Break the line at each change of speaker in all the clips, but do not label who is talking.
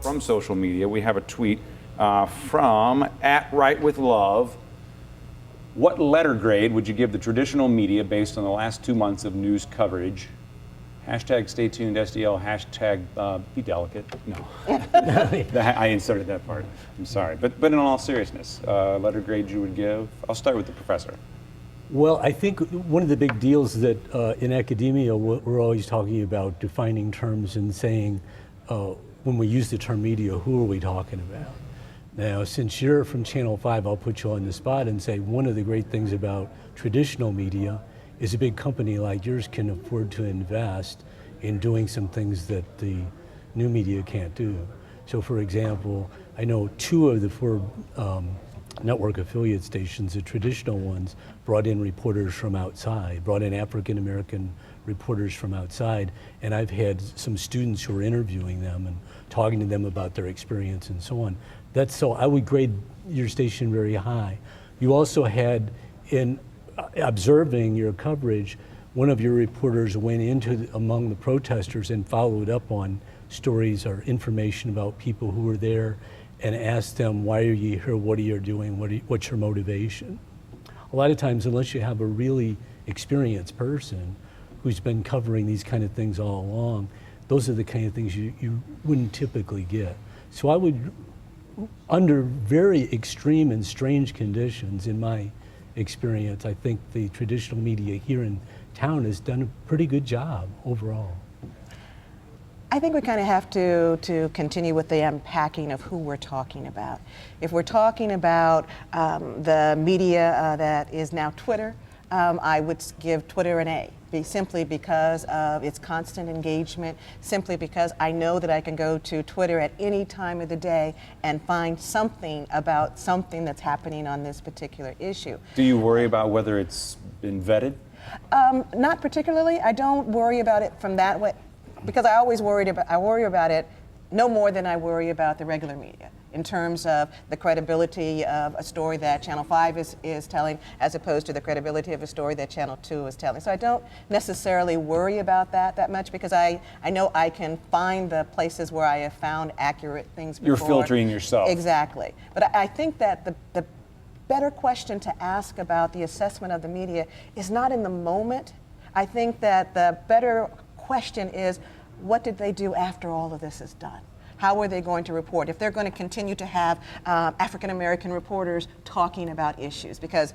from social media. We have a tweet from @WriteWithLove. What letter grade would you give the traditional media based on the last 2 months of news coverage? Hashtag stay tuned, SDL, hashtag be delicate. No. I inserted that part. I'm sorry. But in all seriousness, letter grade you would give? I'll start with the professor.
Well, I think one of the big deals that in academia, we're always talking about defining terms and saying, when we use the term media, who are we talking about? Now, since you're from Channel 5, I'll put you on the spot and say one of the great things about traditional media is a big company like yours can afford to invest in doing some things that the new media can't do. So for example, I know 2 of the 4 network affiliate stations, the traditional ones, brought in reporters from outside, brought in African American reporters from outside, and I've had some students who are interviewing them and talking to them about their experience and so on. So I would grade your station very high. You also had, in observing your coverage, one of your reporters went among the protesters and followed up on stories or information about people who were there and asked them, why are you here, what are you doing, what's your motivation? A lot of times, unless you have a really experienced person who's been covering these kind of things all along, those are the kind of things you wouldn't typically get. So I would, under very extreme and strange conditions, in my experience, I think the traditional media here in town has done a pretty good job overall.
I think we kind of have to continue with the unpacking of who we're talking about. If we're talking about the media that is now Twitter, I would give Twitter an A, simply because of its constant engagement, simply because I know that I can go to Twitter at any time of the day and find something about something that's happening on this particular issue.
Do you worry about whether it's been vetted?
Not particularly. I don't worry about it from that way, because I worry about it no more than I worry about the regular media, in terms of the credibility of a story that Channel 5 is telling, as opposed to the credibility of a story that Channel 2 is telling. So I don't necessarily worry about that much, because I know I can find the places where I have found accurate things before.
You're filtering yourself.
Exactly. But I think that the better question to ask about the assessment of the media is not in the moment. I think that the better question is, what did they do after all of this is done? How are they going to report? If they're going to continue to have African American reporters talking about issues, because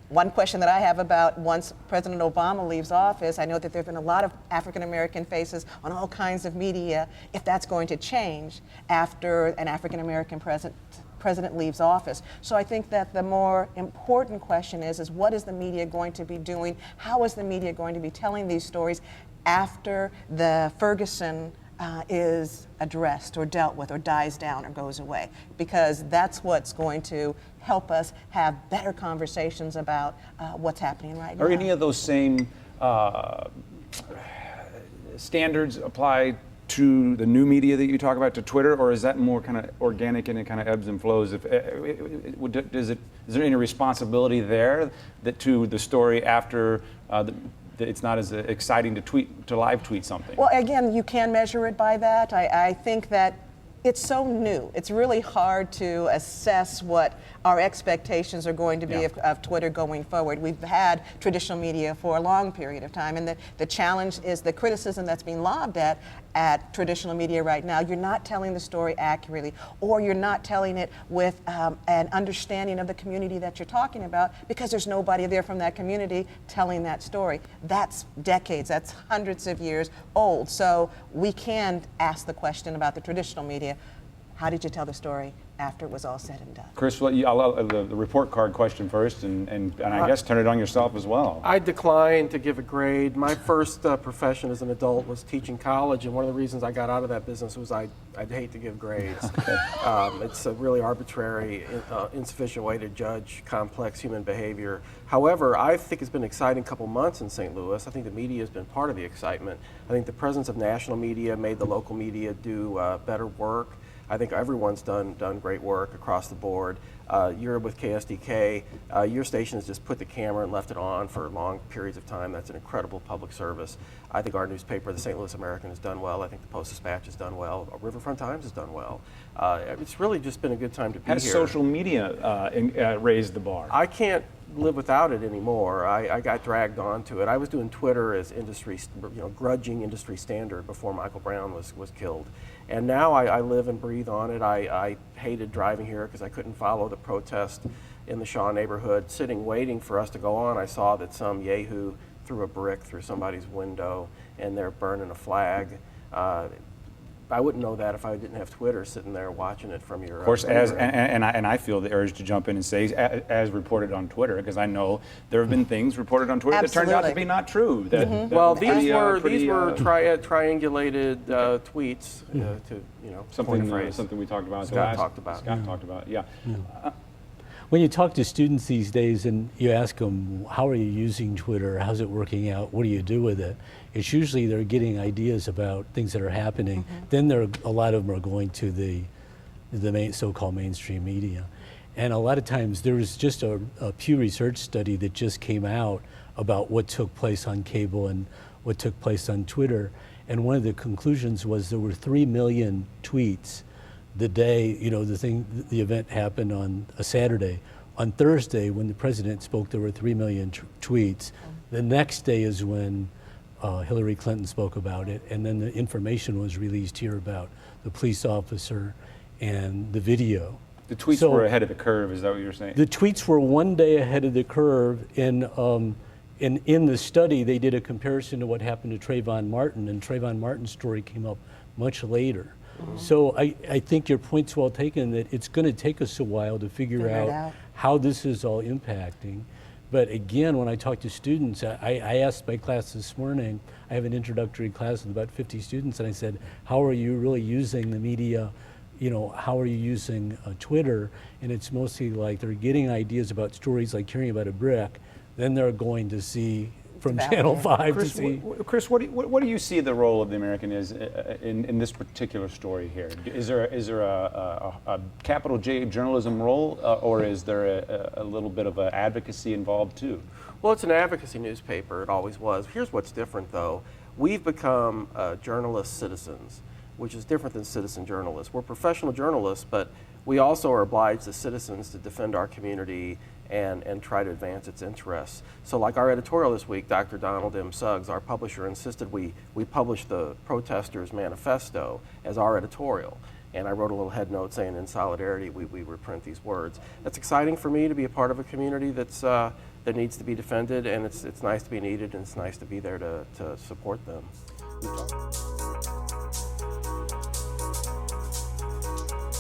one question that I have about once President Obama leaves office, I know that there have been a lot of African American faces on all kinds of media. If that's going to change after an African American president leaves office. So I think that the more important question is what is the media going to be doing? How is the media going to be telling these stories after the Ferguson is addressed or dealt with or dies down or goes away? Because that's what's going to help us have better conversations about what's happening right now.
Are any of those same standards apply to the new media that you talk about, to Twitter, or is that more kind of organic and it kind of ebbs and flows? Is there any responsibility there that to the story after it's not as exciting to live tweet something?
Well, again, you can measure it by that. I think that it's so new. It's really hard to assess what our expectations are going to be of Twitter going forward. We've had traditional media for a long period of time, and the challenge is the criticism that's being lobbed at traditional media right now. You're not telling the story accurately, or you're not telling it with an understanding of the community that you're talking about, because there's nobody there from that community telling that story. That's decades, that's hundreds of years old. So we can ask the question about the traditional media, how did you tell the story after it was all said and done?
Chris, I'll the report card question first, and I guess turn it on yourself as well.
I declined to give a grade. My first profession as an adult was teaching college, and one of the reasons I got out of that business was I'd hate to give grades. It's a really arbitrary, insufficient way to judge complex human behavior. However, I think it's been an exciting couple months in St. Louis. I think the media has been part of the excitement. I think the presence of national media made the local media do better work. I think everyone's done great work across the board. You're with KSDK. Your station has just put the camera and left it on for long periods of time. That's an incredible public service. I think our newspaper, the St. Louis American, has done well. I think the Post-Dispatch has done well. Riverfront Times has done well. It's really just been a good time to be
Has
here.
social media raised the bar?
I can't live without it anymore. I got dragged onto it. I was doing Twitter as industry, grudging industry standard before Michael Brown was killed. And now I live and breathe on it. I hated driving here because I couldn't follow the protest in the Shaw neighborhood. Sitting waiting for us to go on, I saw that some yahoo threw a brick through somebody's window and they're burning a flag. I wouldn't know that if I didn't have Twitter sitting there watching it from your.
Of course, and I feel the urge to jump in and say, as reported on Twitter, because I know there have been things reported on Twitter that turned out to be not true. That
Well,
were
these
pretty,
were
pretty,
triangulated tweets to coin a phrase.
something we talked about.
Scott talked about.
Scott talked about, yeah.
When you talk to students these days and you ask them, how are you using Twitter? How's it working out? What do you do with it? It's usually they're getting ideas about things that are happening. Then a lot of them are going to the so-called mainstream media. And a lot of times there was just a Pew Research study that just came out about what took place on cable and what took place on Twitter. And one of the conclusions was there were 3 million tweets the day, the event happened on a Saturday. On Thursday, when the president spoke, there were 3 million tweets. The next day is when Hillary Clinton spoke about it, and then the information was released here about the police officer and the video.
The tweets were ahead of the curve, is that what you're saying?
The tweets were one day ahead of the curve. In the study, they did a comparison to what happened to Trayvon Martin, and Trayvon Martin's story came up much later. So I think your point's well taken that it's going to take us a while to figure out how this is all impacting. But again, when I talk to students, I asked my class this morning, I have an introductory class with about 50 students, and I said, how are you really using the media? How are you using Twitter? And it's mostly like they're getting ideas about stories like hearing about a brick, then they're going to see from Channel 5
Chris,
to see.
Chris, what do you see the role of the American is in this particular story here? Is there a capital J journalism role, or is there a little bit of advocacy involved too?
Well, it's an advocacy newspaper. It always was. Here's what's different, though. We've become journalist citizens, which is different than citizen journalists. We're professional journalists, but we also are obliged as citizens to defend our community and try to advance its interests. So like our editorial this week, Dr. Donald M. Suggs, our publisher, insisted we publish the protesters' manifesto as our editorial. And I wrote a little head note saying, in solidarity, we reprint these words. That's exciting for me to be a part of a community that needs to be defended, and it's nice to be needed, and it's nice to be there to support them.